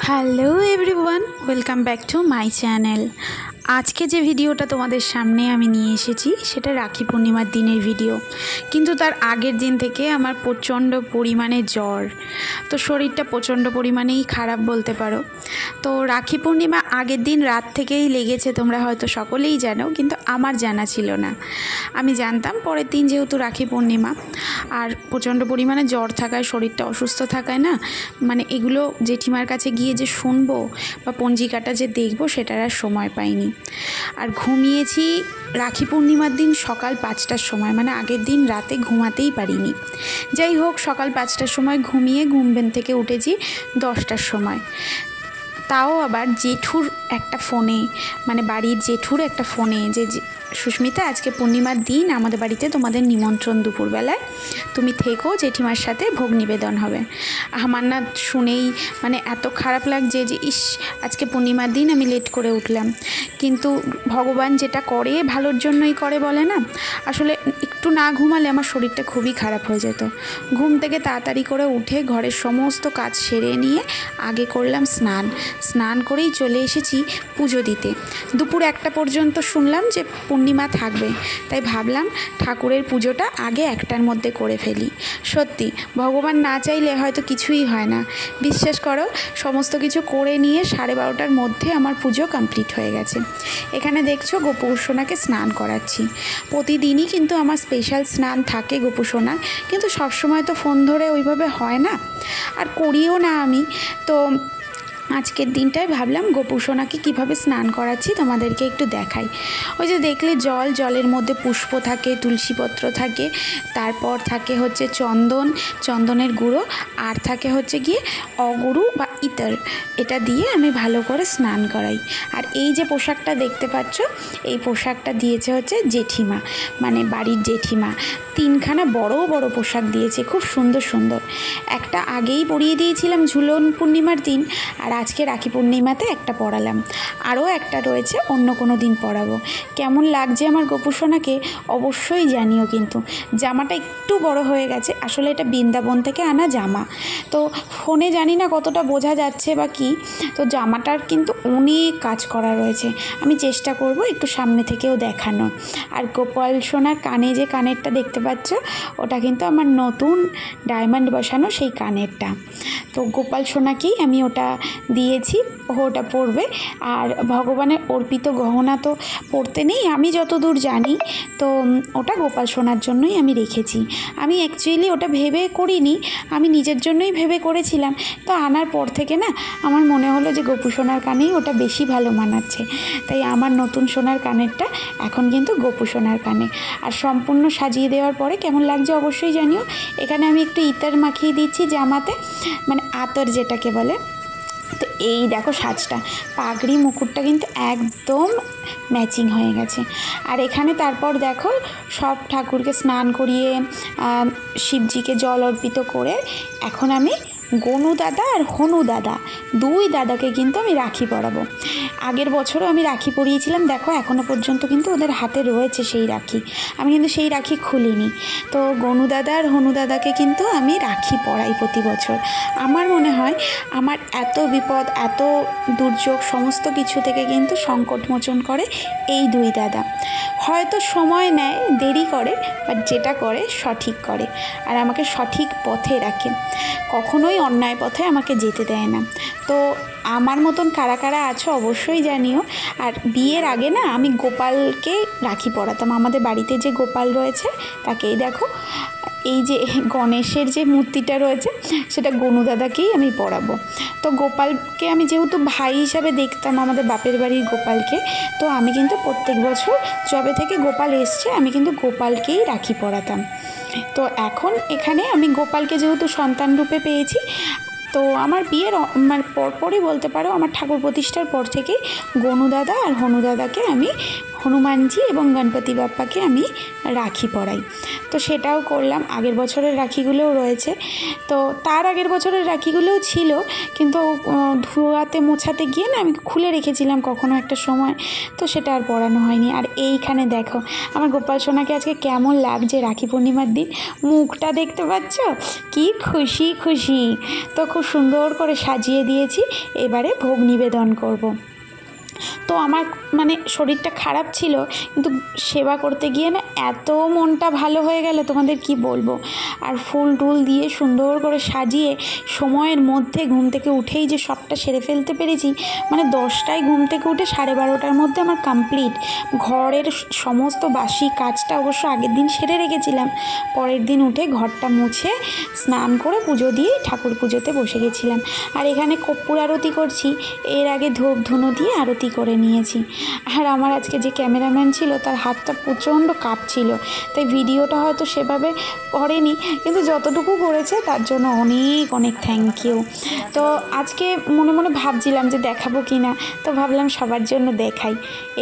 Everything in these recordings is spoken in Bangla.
Hello everyone, welcome back to my channel. আজকে যে ভিডিওটা তোমাদের সামনে আমি নিয়ে এসেছি সেটা রাখি পূর্ণিমার দিনের ভিডিও। কিন্তু তার আগের দিন থেকে আমার প্রচণ্ড পরিমাণে জ্বর, তো শরীরটা প্রচণ্ড পরিমাণেই খারাপ বলতে পারো। তো রাখি পূর্ণিমা আগের দিন রাত থেকেই লেগেছে, তোমরা হয়তো সকলেই জানো, কিন্তু আমার জানা ছিল না। আমি জানতাম পরের দিন যেহেতু রাখি পূর্ণিমা, আর প্রচণ্ড পরিমাণে জ্বর থাকায়, শরীরটা অসুস্থ থাকায় না, মানে এগুলো জেঠিমার কাছে গিয়ে যে শুনবো বা পঞ্জিকাটা যে দেখবো সেটার আর সময় পাইনি। আর ঘুমিয়েছি রাখি পূর্ণিমার দিন সকাল 5টার সময়, মানে আগের দিন রাতে ঘুমাতেই পারিনি। যাই হোক, সকাল 5টার সময় ঘুমিয়ে ঘুমবেন থেকে উঠেছি 10টার সময়। তাও আবার জেঠুর একটা ফোনে, মানে বাড়ির জেঠুর একটা ফোনে, যে সুস্মিতা আজকে পূর্ণিমার দিন আমাদের বাড়িতে তোমাদের নিমন্ত্রণ, দুপুরবেলায় তুমি থেকো, জেঠিমার সাথে ভোগ নিবেদন হবে। আমার না শুনেই মানে এত খারাপ লাগছে যে ইস, আজকে পূর্ণিমার দিন আমি লেট করে উঠলাম। কিন্তু ভগবান যেটা করে ভালোর জন্যই করে বলে না। আসলে একটু না ঘুমালে আমার শরীরটা খুবই খারাপ হয়ে যেত। ঘুম থেকে তাড়াতাড়ি করে উঠে ঘরের সমস্ত কাজ সেরে নিয়ে আগে করলাম স্নান করেই চলে এসেছি পুজো দিতে। দুপুর 1টা পর্যন্ত শুনলাম যে পূর্ণিমা থাকবে, তাই ভাবলাম ঠাকুরের পুজোটা আগে 1টার মধ্যে করে ফেলি। সত্যি ভগবান না চাইলে হয়তো কিছুই হয় না। বিশ্বাস করো, সমস্ত কিছু করে নিয়ে 12:30টার মধ্যে আমার পুজো কমপ্লিট হয়ে গেছে। এখানে দেখছো গোপুসোনাকে স্নান করাচ্ছি। প্রতিদিনই কিন্তু আমার স্পেশাল স্নান থাকে গোপুসোনার, কিন্তু সবসময় তো ফোন ধরে ওইভাবে হয় না, আর করিও না আমি। তো আজকের দিনটায় ভাবলাম গোপুসোনাকে কীভাবে স্নান করাচ্ছি তোমাদেরকে একটু দেখাই। ওই যে দেখলে জলের মধ্যে পুষ্প থাকে, তুলসীপত্র থাকে, তারপর থাকে হচ্ছে চন্দনের গুঁড়ো, আর থাকে হচ্ছে গিয়ে অগুরু বা ইতর। এটা দিয়ে আমি ভালো করে স্নান করাই। আর এই যে পোশাকটা দেখতে পাচ্ছ, এই পোশাকটা দিয়েছে হচ্ছে জেঠিমা, মানে বাড়ির জেঠিমা। 3খানা বড় বড় পোশাক দিয়েছে, খুব সুন্দর সুন্দর। একটা আগেই পরিয়ে দিয়েছিলাম ঝুলন পূর্ণিমার দিন, আর আজকে রাখি পূর্ণিমাতে একটা পরালাম। আরও একটা রয়েছে, অন্য কোনো দিন পরাবো। কেমন লাগছে আমার গোপুসোনাকে অবশ্যই জানিও। কিন্তু জামাটা একটু বড় হয়ে গেছে, আসলে এটা বৃন্দাবন থেকে আনা জামা। তো ফোনে জানি না কতটা বোঝা যাচ্ছে বা কি, তো জামাটার কিন্তু অনেক কাজ করা রয়েছে। আমি চেষ্টা করব একটু সামনে থেকেও দেখানোর। আর গোপাল সোনার কানে যে কানেরটা দেখতে পাচ্ছ, ওটা কিন্তু আমার নতুন ডায়মন্ড বসানো সেই কানেরটা। তো গোপাল সোনাকেই আমি ওটা দিয়েছি, ওটা পরবে। আর ভগবানের অর্পিত গহনা তো পরতে নেই আমি যতদূর জানি, তো ওটা গোপাল সোনার জন্যই আমি রেখেছি। আমি অ্যাকচুয়ালি ওটা ভেবে করিনি, আমি নিজের জন্যই ভেবে করেছিলাম। তো আনার পর থেকে না আমার মনে হলো যে গোপু সোনার কানেই ওটা বেশি ভালো মানাচ্ছে, তাই আমার নতুন সোনার কানেরটা এখন কিন্তু গোপু সোনার কানে। আর সম্পূর্ণ সাজিয়ে দেওয়ার পরে কেমন লাগছে অবশ্যই জানিও। এখানে আমি একটু ইতর মাখিয়ে দিচ্ছি জামাতে, মানে আতর যেটাকে বলে। তো এই দেখো সাজটা, পাগড়ি মুকুটটা কিন্তু একদম ম্যাচিং হয়ে গেছে। আর এখানে তারপর দেখো সব ঠাকুরকে স্নান করিয়ে শিবজিকে জল অর্পিত করে এখন আমি গনু দাদা আর হনু দাদা, 2 দাদাকে কিন্তু আমি রাখি পরাবো। আগের বছরও আমি রাখি পরিয়েছিলাম, দেখো এখনও পর্যন্ত কিন্তু ওদের হাতে রয়েছে সেই রাখি, আমি কিন্তু সেই রাখি খুলিনি। তো গনু দাদা আর হনু দাদাকে কিন্তু আমি রাখি পরাই প্রতি বছর। আমার মনে হয় আমার এত বিপদ, এত দুর্যোগ, সমস্ত কিছু থেকে কিন্তু সংকটমোচন করে এই 2 দাদা। হয়তো সময় নেয়, দেরি করে, বাট যেটা করে সঠিক করে, আর আমাকে সঠিক পথে রাখে, কখনোই অন্যায় পথে আমাকে যেতে দেয় না। তো আমার মতন কারা কারা আছো অবশ্যই জানিও। আর বিয়ের আগে না আমি গোপালকে রাখি পরাতাম, আমাদের বাড়িতে যে গোপাল রয়েছে তাকেই দেখো, এই যে গণেশের যে মূর্তিটা রয়েছে সেটা গনু দাদাকেই আমি পরাবো। তো গোপালকে আমি যেহেতু ভাই হিসাবে দেখতাম, আমাদের বাপের বাড়ির গোপালকে, তো আমি কিন্তু প্রত্যেক বছর যবে থেকে গোপাল এসছে আমি কিন্তু গোপালকেই রাখি পরাতাম। তো এখন এখানে আমি গোপালকে যেহেতু সন্তান রূপে পেয়েছি, তো আমার বিয়ের পরপরই বলতে পারো, আমার ঠাকুর প্রতিষ্ঠার পর থেকেই গনু দাদা আর হনু দাদাকে আমি হনুমানজি এবং গণপতি বাপ্পাকে আমি রাখি পরাই। তো সেটাও করলাম। আগের বছরের রাখিগুলোও রয়েছে, তো তার আগের বছরের রাখিগুলোও ছিল, কিন্তু ধোয়াতে মোছাতে গিয়ে না আমি খুলে রেখেছিলাম কখনো একটা সময়, তো সেটা আর পরানো হয়নি। আর এইখানে দেখো আমার গোপাল সোনাকে আজকে কেমন লাগছে রাখি পূর্ণিমার দিন, মুখটা দেখতে পাচ্ছ, কি খুশি খুশি। তো খুব সুন্দর করে সাজিয়ে দিয়েছি, এবারে ভোগ নিবেদন করব। তো আমার মানে শরীরটা খারাপ ছিল, কিন্তু সেবা করতে গিয়ে না এত মনটা ভালো হয়ে গেল তোমাদের কি বলবো। আর ফুল টুল দিয়ে সুন্দর করে সাজিয়ে সময়ের মধ্যে ঘুম থেকে উঠেই যে সবটা সেরে ফেলতে পেরেছি, মানে 10টায় ঘুম থেকে উঠে 12:30টার মধ্যে আমার কমপ্লিট। ঘরের সমস্ত বাসি কাজটা অবশ্য আগের দিন সেরে রেখেছিলাম, পরের দিন উঠে ঘরটা মুছে স্নান করে পুজো দিয়েই ঠাকুর পুজোতে বসে গেছিলাম। আর এখানে কর্পূর আরতি করছি, এর আগে ধূপ ধুনো দিয়ে আরতি করে নিয়েছি। আর আমার আজকে যে ক্যামেরাম্যান ছিল তার হাতটা প্রচণ্ড কাঁপছিল, তাই ভিডিওটা হয়তো সেভাবে করেনি, কিন্তু যতটুকু করেছে তার জন্য অনেক অনেক থ্যাংক ইউ। তো আজকে মনে মনে ভাবছিলাম যে দেখাবো কি না, তো ভাবলাম সবার জন্য দেখাই।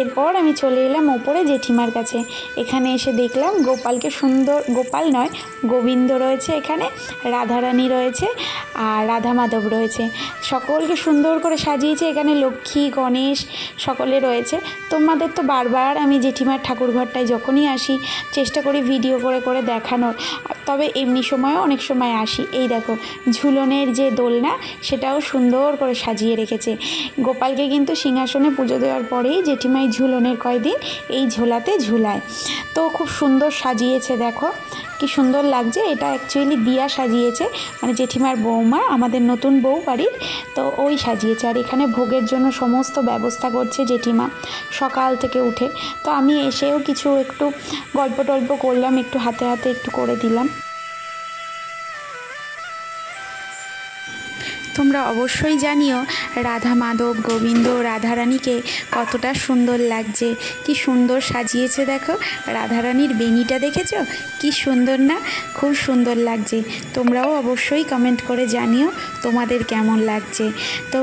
এরপর আমি চলে এলাম ওপরে জেঠিমার কাছে। এখানে এসে দেখলাম গোপালকে সুন্দর, গোপাল নয় গোবিন্দ রয়েছে এখানে, রাধারানী রয়েছে আর রাধা মাধব রয়েছে, সকলকে সুন্দর করে সাজিয়েছে। এখানে লক্ষ্মী গণেশ সকলে রয়েছে। তোমাদের তো বারবার আমি জেঠিমার ঠাকুর ঘরটায় যখনই আসি চেষ্টা করি ভিডিও করে করে দেখানোর, তবে এমনি সময়ও অনেক সময় আসি। এই দেখো ঝুলনের যে দোলনা সেটাও সুন্দর করে সাজিয়ে রেখেছে। গোপালকে কিন্তু সিংহাসনে পুজো দেওয়ার পরেই জেঠিমাই ঝুলনের কয়দিন এই ঝোলাতে ঝুলায়। তো খুব সুন্দর সাজিয়েছে, দেখো কি সুন্দর লাগছে। এটা অ্যাকচুয়ালি দিয়া সাজিয়েছে, মানে জেঠিমার বৌমা, আমাদের নতুন বউ বাড়ির, তো ওই সাজিয়েছে। আর এখানে ভোগের জন্য সমস্ত ব্যবস্থা করছে জেঠিমা সকাল থেকে উঠে। তো আমি এসেও কিছু একটু গল্প টল্প করলাম, একটু হাতে হাতে একটু করে দিলাম। তোমরা অবশ্যই জানিও রাধা মাধব গোবিন্দ রাধারানীকে কতটা সুন্দর লাগছে, কি সুন্দর সাজিয়েছে। দেখো রাধারানীর বেনিটা দেখেছো কি সুন্দর না, খুব সুন্দর লাগছে। তোমরাও অবশ্যই কমেন্ট করে জানিও তোমাদের কেমন লাগছে। তো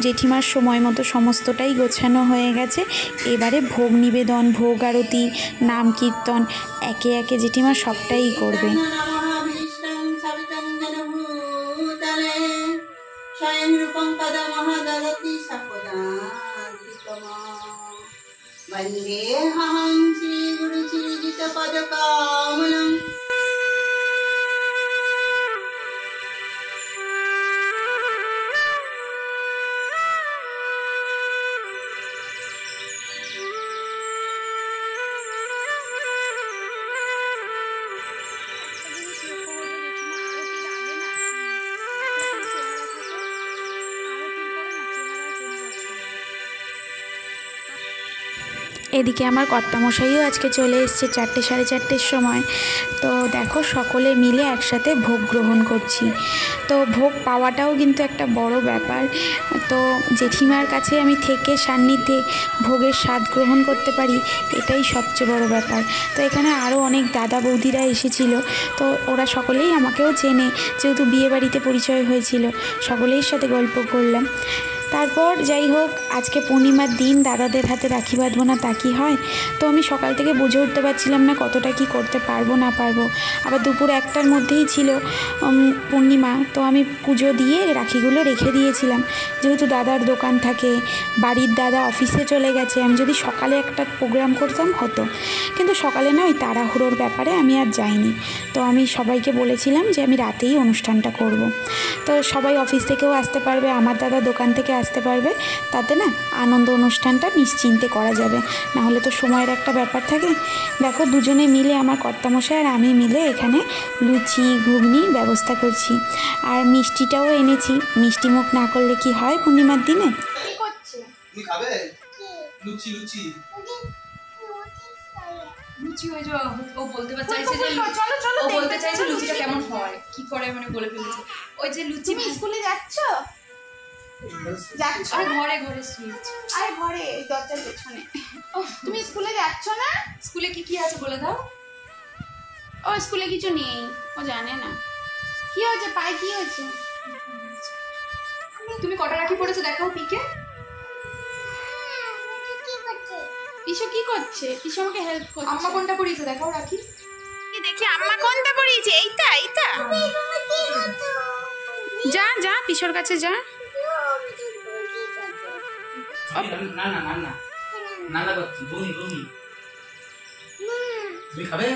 জেঠিমার সময় মতো সমস্তটাই গোছানো হয়ে গেছে। এবারে ভোগ নিবেদন, ভোগ আরতি, নাম কীর্তন একে একে জেঠিমা সবটাই করবে। স্বয়ং রূপং পদা মহাদরতি বন্দেহং শ্রী গুরু চিরজিত পদ কমলম। এদিকে আমার কর্তামশাইও আজকে চলে এসছে 4টে সাড়ে 4টের সময়। তো দেখো সকলে মিলে একসাথে ভোগ গ্রহণ করছি। তো ভোগ পাওয়াটাও কিন্তু একটা বড় ব্যাপার। তো জেঠিমার কাছে আমি থেকে সান্নিধ্যে ভোগের স্বাদ গ্রহণ করতে পারি, এটাই সবচেয়ে বড় ব্যাপার। তো এখানে আরও অনেক দাদা বৌদিরা এসেছিল, তো ওরা সকলেই আমাকেও চেনে, যেহেতু বিয়েবাড়িতে পরিচয় হয়েছিল, সকলের সাথে গল্প করলাম। তারপর যাই হোক, আজকে পূর্ণিমার দিন, দাদাদের হাতে রাখি বাঁধবো না তা কি হয়। তো আমি সকাল থেকে বুঝে উঠতে পারছিলাম না কতটা কি করতে পারবো না পারবো। আবার দুপুর 1টার মধ্যেই ছিল পূর্ণিমা, তো আমি পুজো দিয়ে রাখিগুলো রেখে দিয়েছিলাম। যেহেতু দাদার দোকান থাকে, বাড়ির দাদা অফিসে চলে গেছে, আমি যদি সকালে একটা প্রোগ্রাম করতাম হতো, কিন্তু সকালে না ওই তাড়াহুড়োর ব্যাপারে আমি আর যাইনি। তো আমি সবাইকে বলেছিলাম যে আমি রাতেই অনুষ্ঠানটা করব। তো সবাই অফিস থেকেও আসতে পারবে, আমার দাদা দোকান থেকে আসতে পারবে, তাতে না আনন্দ অনুষ্ঠানটা নিশ্চিন্তে করা যাবে। না হলে তো সময়ের একটা ব্যাপার থাকে। দেখো দুজনে মিলে, আমার কর্তামশাই আর আমি মিলে এখানে লুচি ঘুগনির ব্যবস্থা করছি। আর মিষ্টিটাও এনেছি, মিষ্টি মুখ না করলে কি হয় পূর্ণিমার দিনে। লুচি ওই যে ও বলতে চাইছে যে ও বলতে চাইছে লুচিটা কেমন হয়, কি করে মানে বলে ফেলেছে। ওই যে লুচি। তুমি স্কুলে যাচ্ছ? আর ঘরে ঘরে সুইচ, আরে ঘরে ওই দরজার পেছনে। তুমি স্কুলে যাচ্ছ না? স্কুলে কি কি আছে বলে দাও। ও স্কুলে কিছু নেই, ও জানে না। কি হয়েছে পায়ে, কি হয়েছে? তুমি কটা রাখি পড়েছো দেখাও পিকে। পিসু কি করছে? পিসু আমাকে হেল্প করছে। আম্মা কোনটা পরিয়েছে দেখাও রাখি। দেখি আম্মা কোনটা পরিয়েছে। এইটা এইটা। যা যা পিসুর কাছে যা। না না না না না না করছি বমি বমি। তুমি খাবে?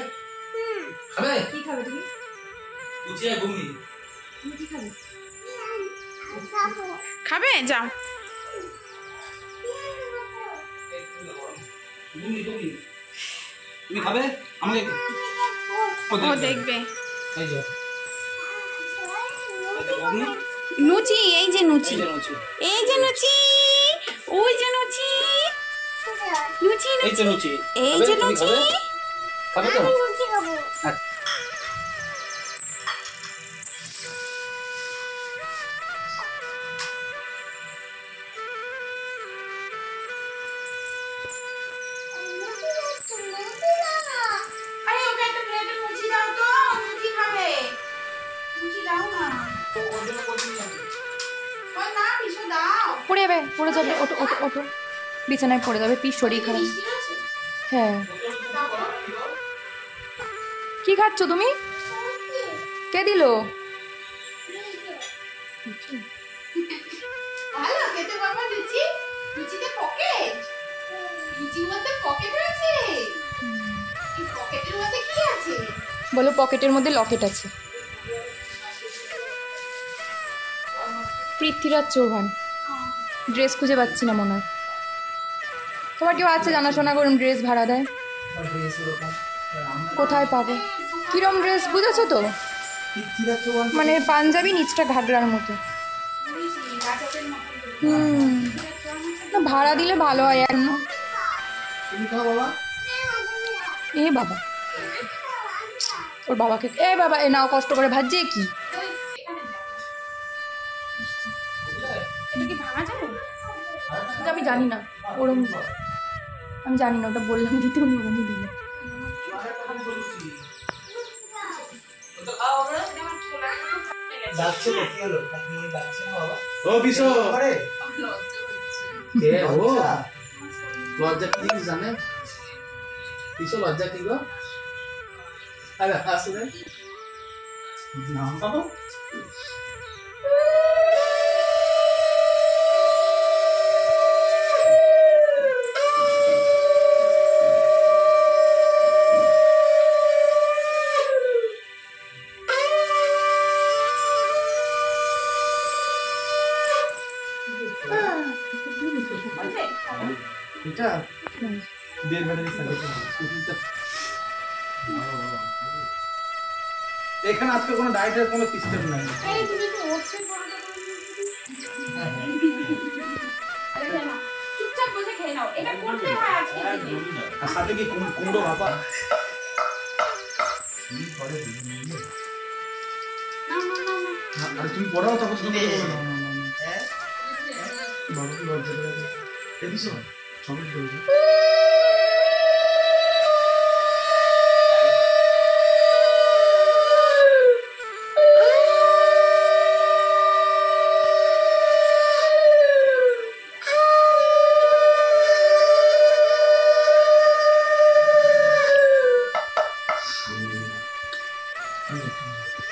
খাবে? কি খাবে তুমি? উচিয়ে বমি। তুমি কি খাবে? খাবে? যাও। বমি বমি। তুমি খাবে? আমাকে ও দেখবে। এই যে বমি। নুচি, এই যে নুচি, এই যে হচ্ছে এই যে নুচি, ওই যে নুচি, নুচি এই তো লুচি। এই খাবে? যে তুমি নুচি। খাবে? খাবে তো? আচ্ছা। আরে ওকে একটা প্লেটে নুচি দাও তো, নুচি খাবে। নুচি দাও না। ওই না পিসু দাও। পড়ে যাবে, পড়ে যাবে। ওঠো ওঠো ওঠো, বিছানায় পড়ে যাবে। পিস শরীর খারাপ। মিষ্টি আছে? হ্যাঁ। কি খাচ্ছ তুমি? কে দিল? ভালো খেতে বাবা লুচি। লুচিতে পকেট, লুচির মধ্যে পকেট আছে। এই পকেটের মধ্যে কি আছে? বলো পকেটের মধ্যে লকেট আছে। পৃথ্বীরাজ চৌহান। ড্রেস খুঁজে পাচ্ছি না মনে হয়। তোমার কেউ আছে জানাশোনা করুন ড্রেস ভাড়া দেয়? কোথায় পাবো? কিরম ড্রেস বুঝেছো তো? মানে পাঞ্জাবি নিচটা ঘাগরার মতো। না ভাড়া দিলে ভালো হয়। এখন এ বাবা, ওর বাবাকে এ বাবা এ নাও কষ্ট করে ভাজছে কি? এটা কি ভাঙা যাবে? ওটা আমি জানি না। ওরম আমি জানি না, ওটা বললাম দিতে উনি ওরমই দিল। যাচ্ছে তো কি হলো? কাকিমণি যাচ্ছে না বাবা? ও বিশো আরে কে ও আচ্ছা। লজ্জা কি জিনিস জানে? বিশো লজ্জা কি গো? আরে আসলে নাম পাবো। এটা দেড় ব্যাটারি এখানে আজকে কোনো ডায়েটের কোনো সিস্টেম নাই। এই তুমি তো ওটসের পরোটা করে আরে খেয়ে নাও, চুপচাপ বসে খেয়ে নাও। এটা করতে হয় আজকে দিনে। আর সাথে কি কুমড়ো ভাপা? না না না না। আর তুমি পড়াও তখন তুমি বাবা কি লজ্জা করে এই দিছো সবাই বলছে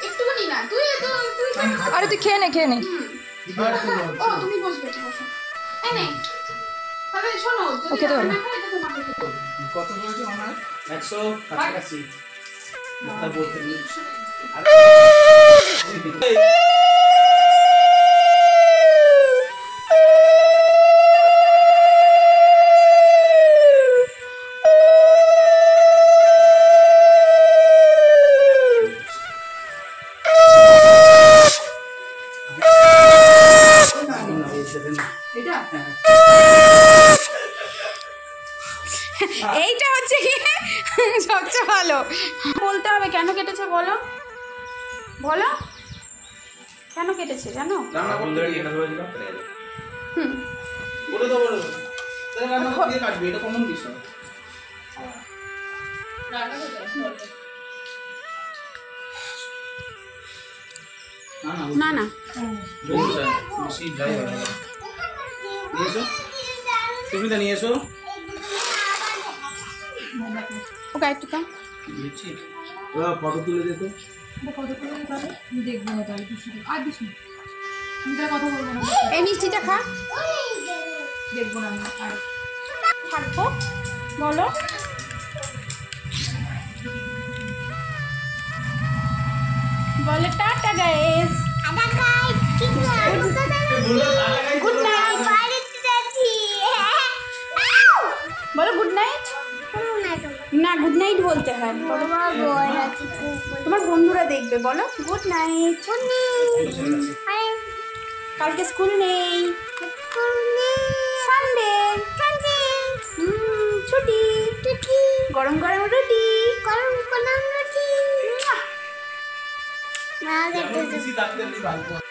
একটুখানি না, তুই আরে তুই খেয়ে নে খেয়ে নে। ও তুমি বসবে, বসো। এই নে। তবে শোনো, যদি ওকে তো না খাই এটা তোমাকে খেতে হবে। কত হয়েছে আমার 100 কাছাকাছি কথা বলতে নেই এইটা হচ্ছে কি সবচেয়ে ভালো। বলতে হবে কেন কেটেছে, বলো বলো কেন কেটেছে জানো? রান্না করতে গিয়ে এটা ধরে দিলাম হুম, বলে দাও বলো তাহলে রান্না করতে গিয়ে কাটবে, এটা কমন বিষয়। না না বন্ধুরা বেশি ড্রাই হবে না। নিয়ে এসো সুস্মিতা, নিয়ে এসো ওকে একটু কাম দিচ্ছি ফটো তুলে দে তো। কত করে তাহলে আমি দেখবো না তাহলে কিছু আর দিস না আমি তার কথা বলবো না এই মিষ্টিটা খা দেখবো না আমি আর থাকবো বলো বলে টাটা গাইস গুড নাইট বলো গুড নাইট না গুড নাইট বলতে হয় বলো তোমার বন্ধুরা দেখবে বলো গুড নাইট কালকে স্কুল নেই সানডে ছুটি গরম গরম রুটি যেমন খুশি থাকতে ভালো।